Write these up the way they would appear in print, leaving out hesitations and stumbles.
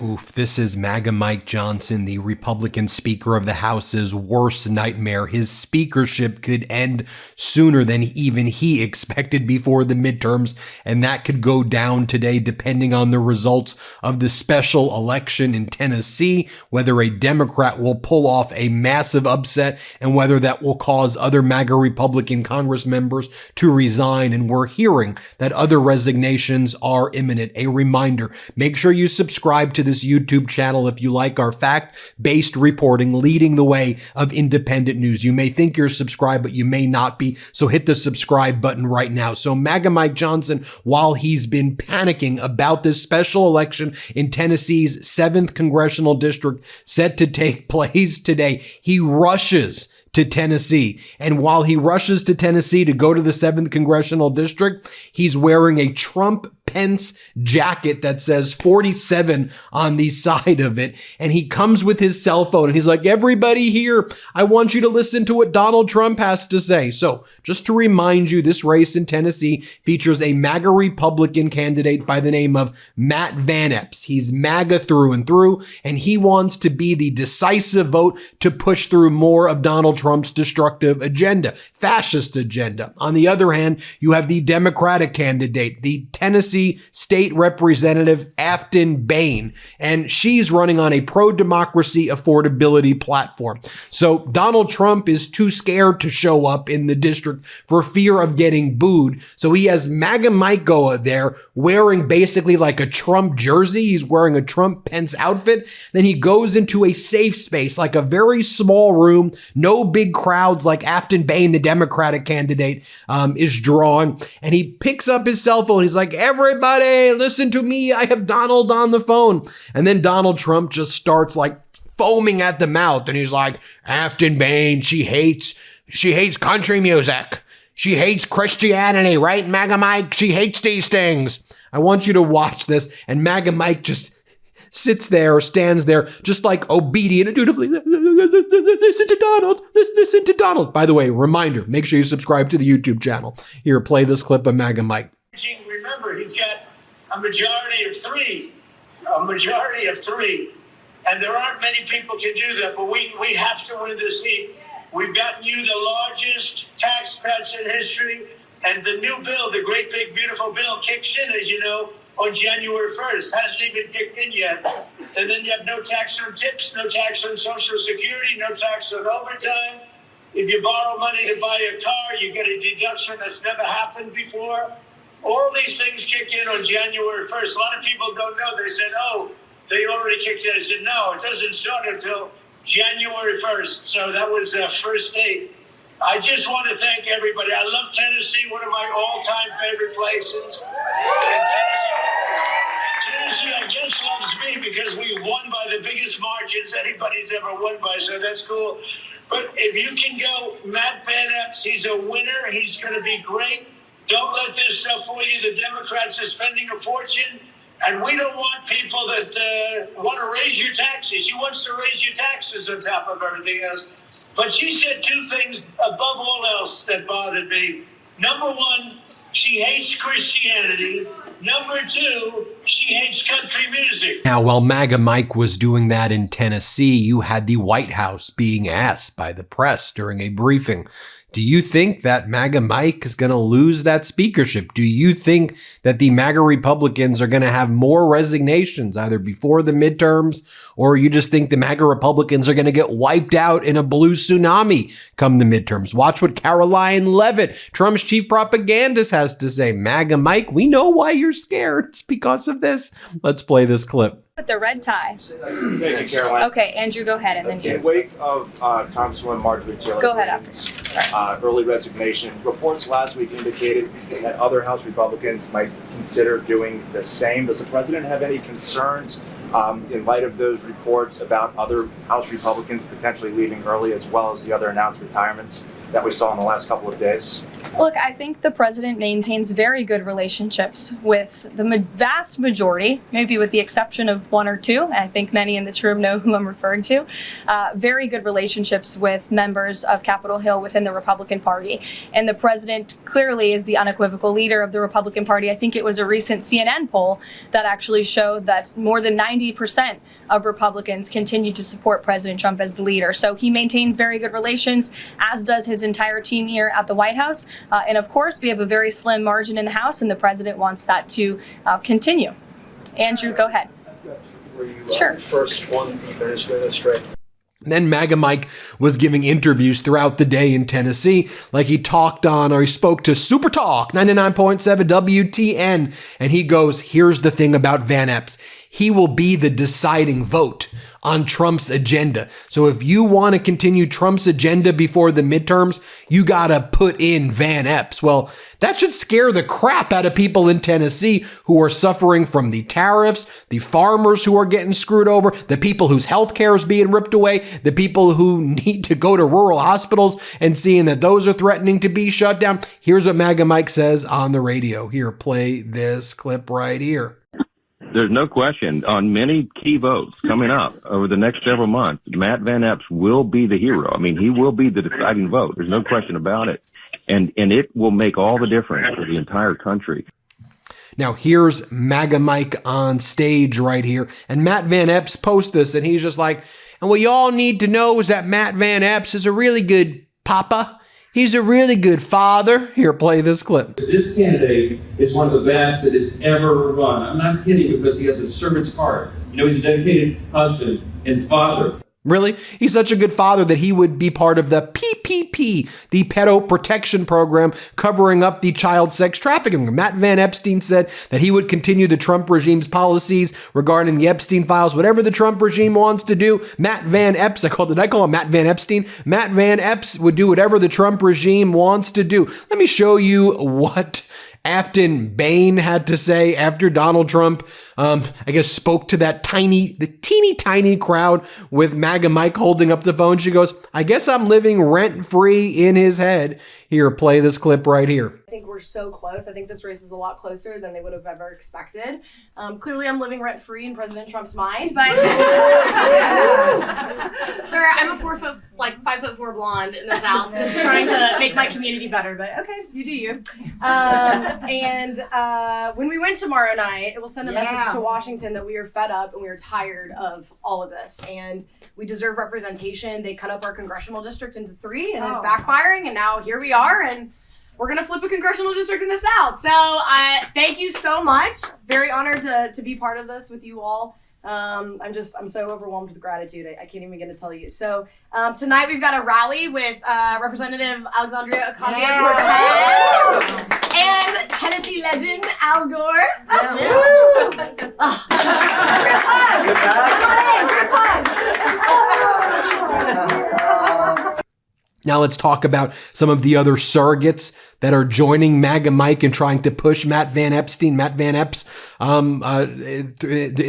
Oof, this is MAGA Mike Johnson, the Republican Speaker of the House's worst nightmare. His speakership could end sooner than even he expected before the midterms, and that could go down today depending on the results of the special election in Tennessee, whether a Democrat will pull off a massive upset and whether that will cause other MAGA Republican Congress members to resign. And we're hearing that other resignations are imminent. A reminder, make sure you subscribe to this YouTube channel if you like our fact-based reporting leading the way of independent news. You may think you're subscribed, but you may not be, so hit the subscribe button right now. So MAGA Mike Johnson, while he's been panicking about this special election in Tennessee's 7th congressional district set to take place today, he rushes to Tennessee. And while he rushes to Tennessee to go to the 7th congressional district, he's wearing a Trump-Pence jacket that says 47 on the side of it. And he comes with his cell phone and he's like, everybody here, I want you to listen to what Donald Trump has to say. So just to remind you, this race in Tennessee features a MAGA Republican candidate by the name of Matt Van Epps. He's MAGA through and through, and he wants to be the decisive vote to push through more of Donald Trump's destructive agenda, fascist agenda. On the other hand, you have the Democratic candidate, the Tennessee State Representative Afton Bain, and she's running on a pro-democracy affordability platform. So Donald Trump is too scared to show up in the district for fear of getting booed. So he has MAGA Mike go there wearing basically like a Trump jersey. He's wearing a Trump Pence outfit. Then he goes into a safe space, like a very small room, no big crowds like Afton Bain, the Democratic candidate, is drawing. And he picks up his cell phone. He's like, everybody, listen to me. I have Donald on the phone. And then Donald Trump just starts like foaming at the mouth. And he's like, Afton Bain, she hates country music. She hates Christianity, right, MAGA Mike? She hates these things. I want you to watch this. And MAGA Mike just sits there or stands there just like obedient and dutifully. Listen to Donald. Listen to Donald. By the way, reminder, make sure you subscribe to the YouTube channel. Here, play this clip of MAGA Mike. Remember, he's got a majority of three. A majority of three. And there aren't many people can do that, but we have to win this seat. We've gotten you the largest tax cuts in history. And the new bill, the great big beautiful bill, kicks in, as you know, on January 1st. Hasn't even kicked in yet. And then you have no tax on tips, no tax on Social Security, no tax on overtime. If you borrow money to buy a car, you get a deduction that's never happened before. All these things kick in on January 1st. A lot of people don't know. They said, oh, they already kicked in. I said, no, it doesn't start until January 1st. So that was the first date. I just want to thank everybody. I love Tennessee, one of my all-time favorite places. And Tennessee, I guess, loves me because we won by the biggest margins anybody's ever won by, so that's cool. But if you can go, Matt Van Epps, he's a winner. He's going to be great. Don't let this stuff fool you. The Democrats are spending a fortune, and we don't want people that want to raise your taxes. She wants to raise your taxes on top of everything else. But she said two things above all else that bothered me. Number one, she hates Christianity. Number two, she hates country music. Now, while MAGA Mike was doing that in Tennessee, you had the White House being asked by the press during a briefing, do you think that MAGA Mike is going to lose that speakership? Do you think that the MAGA Republicans are going to have more resignations either before the midterms, or you just think the MAGA Republicans are going to get wiped out in a blue tsunami come the midterms? Watch what Caroline Levitt, Trump's chief propagandist, has to say. MAGA Mike, we know why you're scared. It's because of this. Let's play this clip. With the red tie. Thank you, Caroline. Okay, Andrew, go ahead, and then you. In wake of Congresswoman Marjorie Taylor Go ahead after. early resignation, reports last week indicated that other House Republicans might consider doing the same. Does the president have any concerns in light of those reports about other House Republicans potentially leaving early, as well as the other announced retirements that we saw in the last couple of days? Look, I think the president maintains very good relationships with the vast majority, maybe with the exception of one or two. I think many in this room know who I'm referring to. Very good relationships with members of Capitol Hill within the Republican Party. And the president clearly is the unequivocal leader of the Republican Party. I think it was a recent CNN poll that actually showed that more than 90% of Republicans continue to support President Trump as the leader. So he maintains very good relations, as does his entire team here at the White House. And of course, we have a very slim margin in the House, and the president wants that to continue. Andrew, go ahead. I've got two for you. Sure. First, on the Venezuela strike. Then MAGA Mike was giving interviews throughout the day in Tennessee, like he talked on, or he spoke to Super Talk 99.7 WTN, and he goes, here's the thing about Van Epps. He will be the deciding vote on Trump's agenda. So if you want to continue Trump's agenda before the midterms, you got to put in Van Epps. Well, that should scare the crap out of people in Tennessee who are suffering from the tariffs, the farmers who are getting screwed over, the people whose health care is being ripped away, the people who need to go to rural hospitals and seeing that those are threatening to be shut down. Here's what MAGA Mike says on the radio. Here, play this clip right here. There's no question on many key votes coming up over the next several months, Matt Van Epps will be the hero. I mean, he will be the deciding vote. There's no question about it. And it will make all the difference for the entire country. Now, here's MAGA Mike on stage right here. And Matt Van Epps posts this, and he's just like, and what you all need to know is that Matt Van Epps is a really good papa. He's a really good father. Here, play this clip. This candidate is one of the best that has ever run. I'm not kidding, because he has a servant's heart. You know, he's a dedicated husband and father. Really? He's such a good father that he would be part of the PPP, the Pedo Protection Program, covering up the child sex trafficking. Matt Van Epstein said that he would continue the Trump regime's policies regarding the Epstein files. Whatever the Trump regime wants to do, Matt Van Epps, I call him Matt Van Epstein? Matt Van Epps would do whatever the Trump regime wants to do. Let me show you what Afton Bain had to say after Donald Trump, I guess, spoke to the teeny tiny crowd with MAGA Mike holding up the phone. She goes, I guess I'm living rent free in his head. Here, play this clip right here. I think we're so close. I think this race is a lot closer than they would have ever expected. Clearly, I'm living rent free in President Trump's mind, but sir, I'm a 5'4" blonde in the South, just trying to make my community better. But okay, so you do you. And when we win tomorrow night, it will send a message to Washington that we are fed up and we are tired of all of this, and we deserve representation. They cut up our congressional district into 3, and it's backfiring. And now here we are, and we're going to flip a congressional district in the South. So thank you so much. Very honored to be part of this with you all. I'm so overwhelmed with gratitude. I can't even begin to tell you. So tonight we've got a rally with Representative Alexandria Ocasio-Cortez and Tennessee legend Al Gore. Now let's talk about some of the other surrogates that are joining MAGA Mike and trying to push Matt Van Epps, in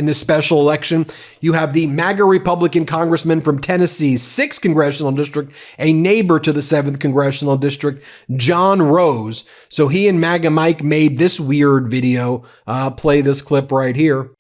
the special election. You have the MAGA Republican congressman from Tennessee's 6th congressional district, a neighbor to the 7th congressional district, John Rose. So he and MAGA Mike made this weird video. Play this clip right here.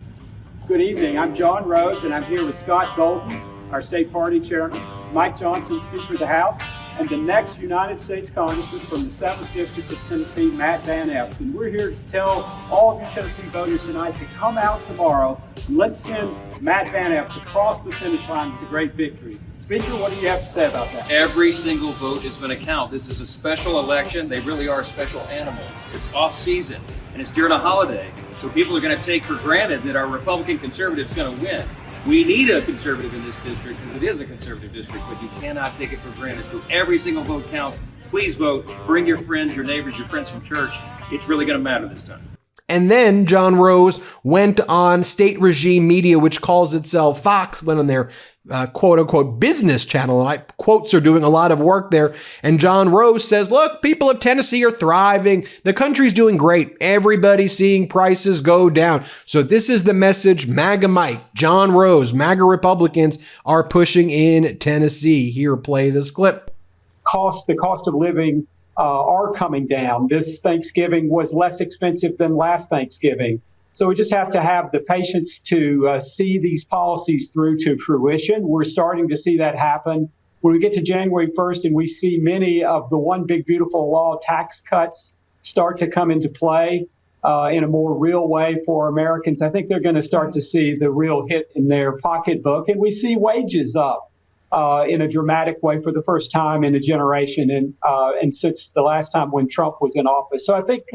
Good evening. I'm John Rose, and I'm here with Scott Golden, our state party chairman, Mike Johnson, Speaker of the House, and the next United States Congressman from the 7th District of Tennessee, Matt Van Epps. And we're here to tell all of you Tennessee voters tonight to come out tomorrow and let's send Matt Van Epps across the finish line with a great victory. Speaker, what do you have to say about that? Every single vote is going to count. This is a special election. They really are special animals. It's off season and it's during a holiday. So people are going to take for granted that our Republican conservative is going to win. We need a conservative in this district because it is a conservative district, but you cannot take it for granted. So every single vote counts. Please vote. Bring your friends, your neighbors, your friends from church. It's really going to matter this time. And then John Rose went on state regime media, which calls itself Fox, went on their quote unquote business channel. Quotes are doing a lot of work there. And John Rose says, look, people of Tennessee are thriving. The country's doing great. Everybody's seeing prices go down. So this is the message MAGA Mike, John Rose, MAGA Republicans are pushing in Tennessee. Here, play this clip. the cost of living are coming down. This Thanksgiving was less expensive than last Thanksgiving. So we just have to have the patience to see these policies through to fruition. We're starting to see that happen. When we get to January 1st and we see many of the one big beautiful law tax cuts start to come into play in a more real way for Americans, I think they're going to start to see the real hit in their pocketbook. And we see wages up in a dramatic way for the first time in a generation and since the last time when Trump was in office. So I think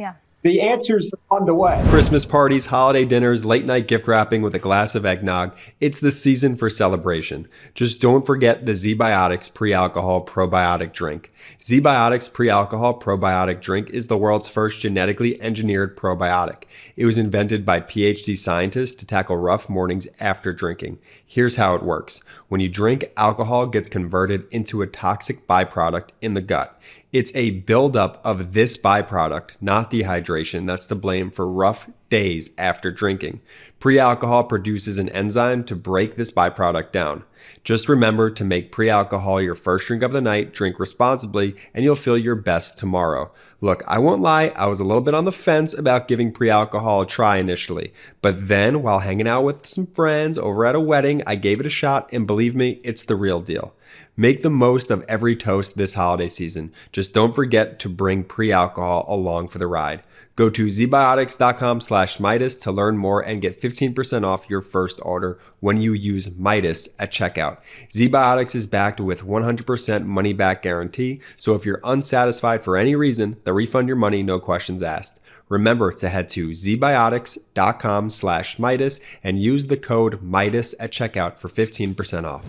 the answer's on the way. Christmas parties, holiday dinners, late night gift wrapping with a glass of eggnog. It's the season for celebration. Just don't forget the ZBiotics pre-alcohol probiotic drink. ZBiotics pre-alcohol probiotic drink is the world's first genetically engineered probiotic. It was invented by PhD scientists to tackle rough mornings after drinking. Here's how it works. When you drink, alcohol gets converted into a toxic byproduct in the gut. It's a buildup of this byproduct, not dehydration, that's to blame for rough days after drinking. Pre-alcohol produces an enzyme to break this byproduct down. Just remember to make pre-alcohol your first drink of the night, drink responsibly, and you'll feel your best tomorrow. Look, I won't lie, I was a little bit on the fence about giving pre-alcohol a try initially, but then while hanging out with some friends over at a wedding, I gave it a shot, and believe me, it's the real deal. Make the most of every toast this holiday season. Just don't forget to bring pre-alcohol along for the ride. Go to zbiotics.com/Meidas to learn more and get 15% off your first order when you use Meidas at checkout. ZBiotics is backed with 100% money back guarantee, so if you're unsatisfied for any reason, they'll refund your money, no questions asked. Remember to head to zbiotics.com/Meidas and use the code Meidas at checkout for 15% off.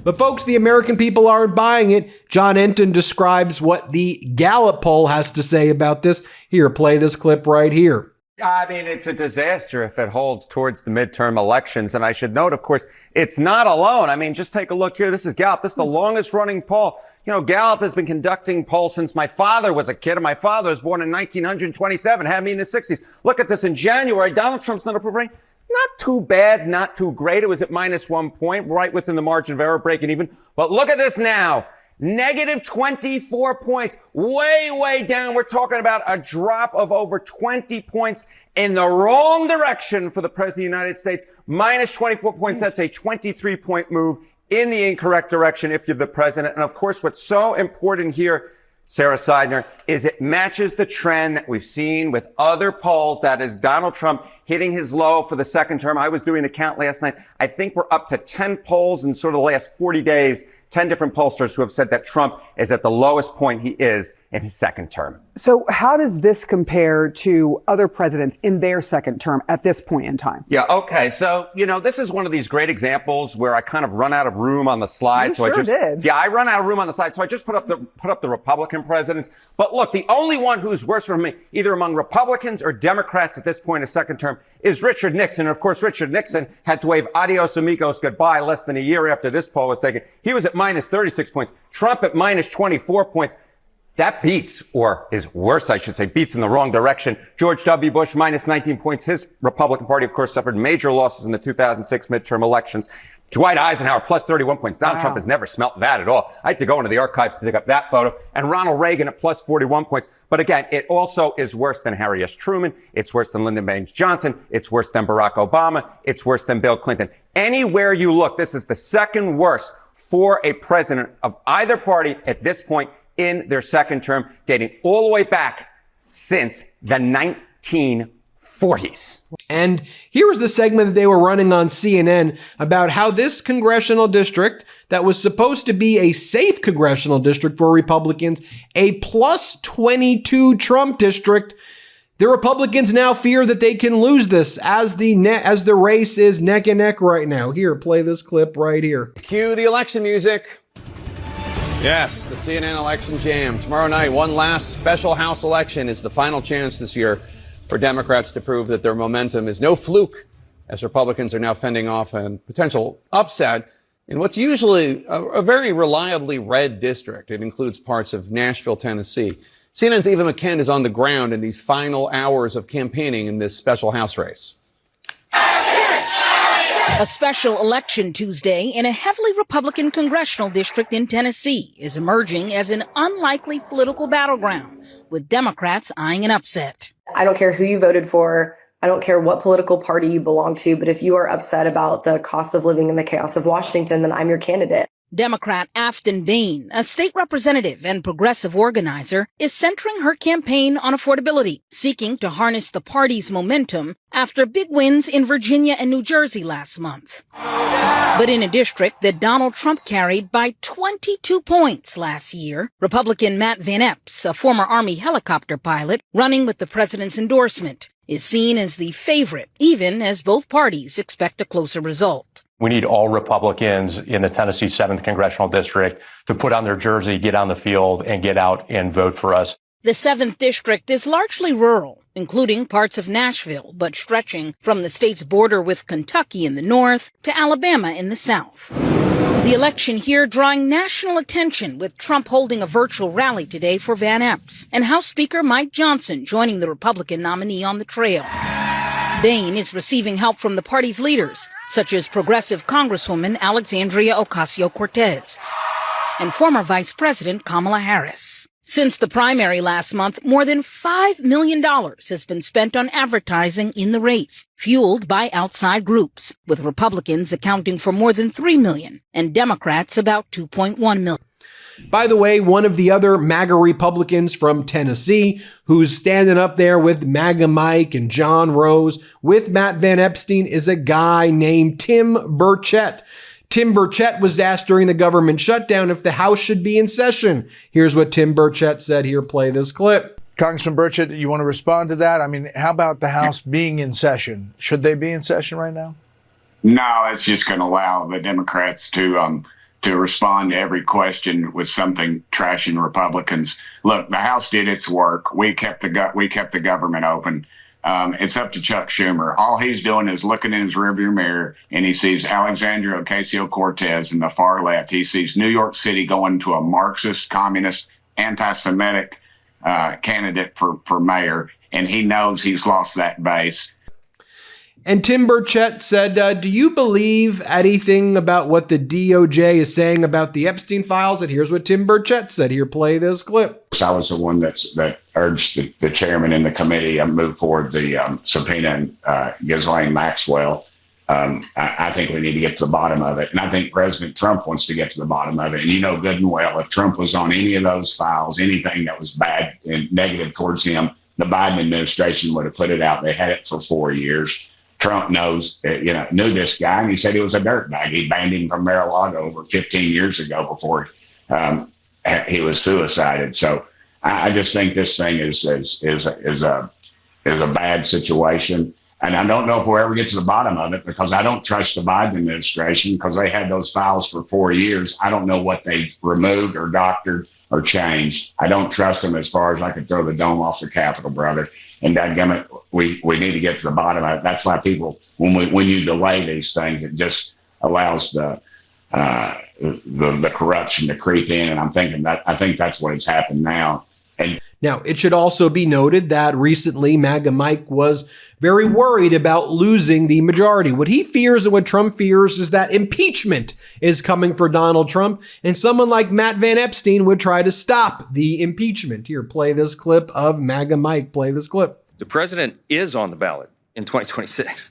But folks, the American people aren't buying it. John Enton describes what the Gallup poll has to say about this. Here, play this clip right here. I mean, it's a disaster if it holds towards the midterm elections. And I should note, of course, it's not alone. I mean, just take a look here. This is Gallup. This is the longest running poll. You know, Gallup has been conducting polls since my father was a kid, and my father was born in 1927, had me in the 60s. Look at this in January. Donald Trump's not approving. Not too bad, not too great. It was at -1 point, right within the margin of error, breaking even. But look at this now. -24 points, way down. We're talking about a drop of over 20 points in the wrong direction for the President of the United States. -24 points, that's a 23-point move in the incorrect direction if you're the president. And of course, what's so important here, Sarah Seidner, is it matches the trend that we've seen with other polls. That is Donald Trump hitting his low for the second term. I was doing the count last night. I think we're up to 10 polls in sort of the last 40 days, 10 different pollsters who have said that Trump is at the lowest point he is in his second term. So how does this compare to other presidents in their second term at this point in time? Yeah, okay. So, you know, this is one of these great examples where I kind of run out of room on the slide. You sure did. Yeah, I run out of room on the slide. So I just put up the Republican presidents. But look, the only one who's worse for me, either among Republicans or Democrats at this point in his second term, is Richard Nixon. And of course, Richard Nixon had to wave adios amigos goodbye less than a year after this poll was taken. He was at -36 points. Trump at -24 points. That beats, or is worse, I should say, beats in the wrong direction. George W. Bush, -19 points. His Republican Party, of course, suffered major losses in the 2006 midterm elections. Dwight Eisenhower, +31 points. Donald Trump has never smelt that at all. I had to go into the archives to dig up that photo. And Ronald Reagan at +41 points. But again, it also is worse than Harry S. Truman. It's worse than Lyndon Baines Johnson. It's worse than Barack Obama. It's worse than Bill Clinton. Anywhere you look, this is the second worst for a president of either party at this point in their second term, dating all the way back since the 1940s. And here was the segment that they were running on CNN about how this congressional district that was supposed to be a safe congressional district for Republicans, a +22 Trump district, the Republicans now fear that they can lose this as the race is neck and neck right now. Here, play this clip right here. Cue the election music. Yes, the CNN election jam. Tomorrow night, one last special House election is the final chance this year for Democrats to prove that their momentum is no fluke, as Republicans are now fending off a potential upset in what's usually a very reliably red district. It includes parts of Nashville, Tennessee. CNN's Eva McKend is on the ground in these final hours of campaigning in this special House race. A special election Tuesday in a heavily Republican congressional district in Tennessee is emerging as an unlikely political battleground, with Democrats eyeing an upset. I don't care who you voted for. I don't care what political party you belong to. But if you are upset about the cost of living and the chaos of Washington, then I'm your candidate. Democrat Afton Bain, a state representative and progressive organizer, is centering her campaign on affordability, seeking to harness the party's momentum after big wins in Virginia and New Jersey last month. But in a district that Donald Trump carried by 22 points last year, Republican Matt Van Epps, a former Army helicopter pilot running with the president's endorsement, is seen as the favorite, even as both parties expect a closer result. We need all Republicans in the Tennessee 7th Congressional District to put on their jersey, get on the field, and get out and vote for us. The 7th District is largely rural, including parts of Nashville, but stretching from the state's border with Kentucky in the north to Alabama in the south. The election here drawing national attention, with Trump holding a virtual rally today for Van Epps and House Speaker Mike Johnson joining the Republican nominee on the trail. Bain is receiving help from the party's leaders, such as progressive Congresswoman Alexandria Ocasio-Cortez and former Vice President Kamala Harris. Since the primary last month, more than $5 million has been spent on advertising in the race, fueled by outside groups, with Republicans accounting for more than $3 million and Democrats about $2.1 million. By the way, one of the other MAGA Republicans from Tennessee who's standing up there with MAGA Mike and John Rose with Matt Van Epstein is a guy named Tim Burchett. Tim Burchett was asked during the government shutdown if the House should be in session. Here's what Tim Burchett said. Here, play this clip. Congressman Burchett, you want to respond to that? I mean, how about the House being in session? Should they be in session right now? No, it's just going to allow the Democrats to respond to every question with something trashing Republicans. Look, the House did its work. We kept the government open. It's up to Chuck Schumer. All he's doing is looking in his rearview mirror, and he sees Alexandria Ocasio-Cortez in the far left. He sees New York City going to a Marxist, communist, anti-Semitic candidate for mayor, and he knows he's lost that base. And Tim Burchett said, do you believe anything about what the DOJ is saying about the Epstein files? And here's what Tim Burchett said. Here, play this clip. I was the one that urged the chairman in the committee to move forward the subpoena Ghislaine Maxwell. I think we need to get to the bottom of it. And I think President Trump wants to get to the bottom of it. And you know good and well, if Trump was on any of those files, anything that was bad and negative towards him, the Biden administration would have put it out. They had it for 4 years. Trump knew this guy, and he said he was a dirtbag. He banned him from Mar-a-Lago over 15 years ago before he was suicided. So I just think this thing is a bad situation. And I don't know if we'll ever get to the bottom of it, because I don't trust the Biden administration, because they had those files for 4 years. I don't know what they've removed or doctored or changed. I don't trust them as far as I could throw the dome off the Capitol, brother. And dadgummit, we need to get to the bottom of it. That's why people, when you delay these things, it just allows the corruption to creep in. And I think that's what has happened now. And now, it should also be noted that recently MAGA Mike was very worried about losing the majority. What he fears and what Trump fears is that impeachment is coming for Donald Trump, and someone like Matt Van Epstein would try to stop the impeachment. Here, play this clip of MAGA Mike. Play this clip. The president is on the ballot in 2026.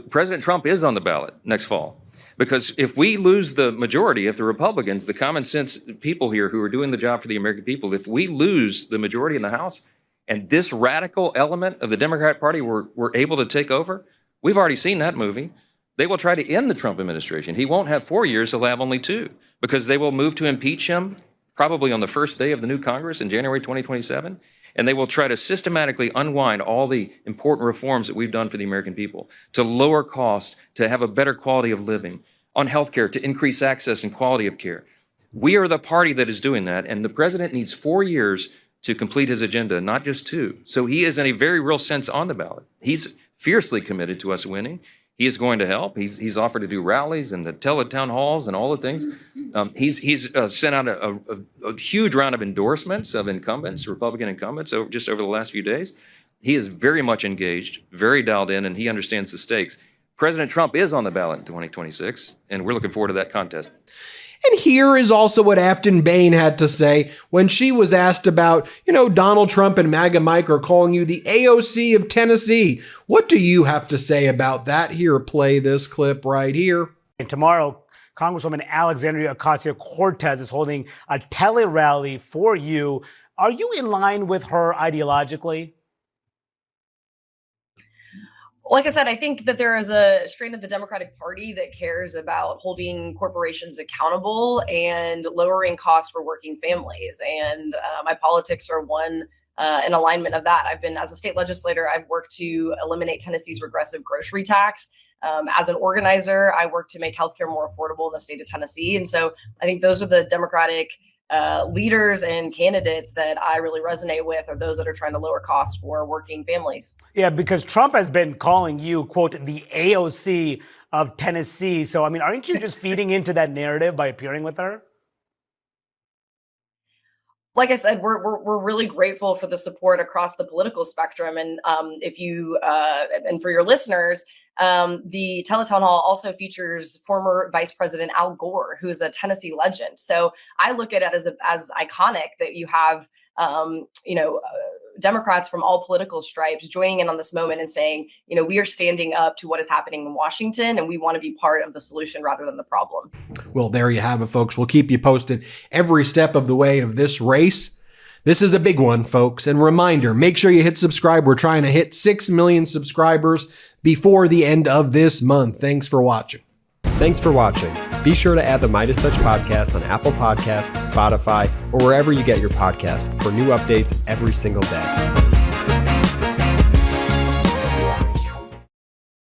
President Trump is on the ballot next fall. Because if we lose the majority, if the Republicans, the common sense people here who are doing the job for the American people, if we lose the majority in the House and this radical element of the Democrat Party were able to take over, we've already seen that movie. They will try to end the Trump administration. He won't have 4 years, he'll have only 2, because they will move to impeach him probably on the first day of the new Congress in January 2027. And they will try to systematically unwind all the important reforms that we've done for the American people, to lower costs, to have a better quality of living, on healthcare, to increase access and quality of care. We are the party that is doing that, and the president needs 4 years to complete his agenda, not just 2. So he is in a very real sense on the ballot. He's fiercely committed to us winning. He is going to help. He's offered to do rallies and the teletown halls and all the things. He's sent out a huge round of endorsements of incumbents, Republican incumbents, just over the last few days. He is very much engaged, very dialed in, and he understands the stakes. President Trump is on the ballot in 2026, and we're looking forward to that contest. And here is also what Afton Bain had to say when she was asked about, Donald Trump and MAGA Mike are calling you the AOC of Tennessee. What do you have to say about that? Here, play this clip right here. And tomorrow, Congresswoman Alexandria Ocasio-Cortez is holding a tele-rally for you. Are you in line with her ideologically? Like I said, I think that there is a strain of the Democratic Party that cares about holding corporations accountable and lowering costs for working families. And my politics are in alignment of that. As a state legislator, I've worked to eliminate Tennessee's regressive grocery tax. As an organizer, I work to make healthcare more affordable in the state of Tennessee. And so I think those are the Democratic leaders and candidates that I really resonate with, are those that are trying to lower costs for working families. Yeah, because Trump has been calling you, quote, the AOC of Tennessee. So, aren't you just feeding into that narrative by appearing with her? Like I said, we're really grateful for the support across the political spectrum. And and for your listeners, the Teletown Hall also features former Vice President Al Gore, who is a Tennessee legend. So I look at it as iconic that you have, Democrats from all political stripes joining in on this moment and saying, we are standing up to what is happening in Washington, and we want to be part of the solution rather than the problem. Well, there you have it, folks. We'll keep you posted every step of the way of this race. This is a big one, folks. And reminder, make sure you hit subscribe. We're trying to hit 6 million subscribers before the end of this month. Thanks for watching. Thanks for watching. Be sure to add the MeidasTouch podcast on Apple Podcasts, Spotify, or wherever you get your podcasts for new updates every single day.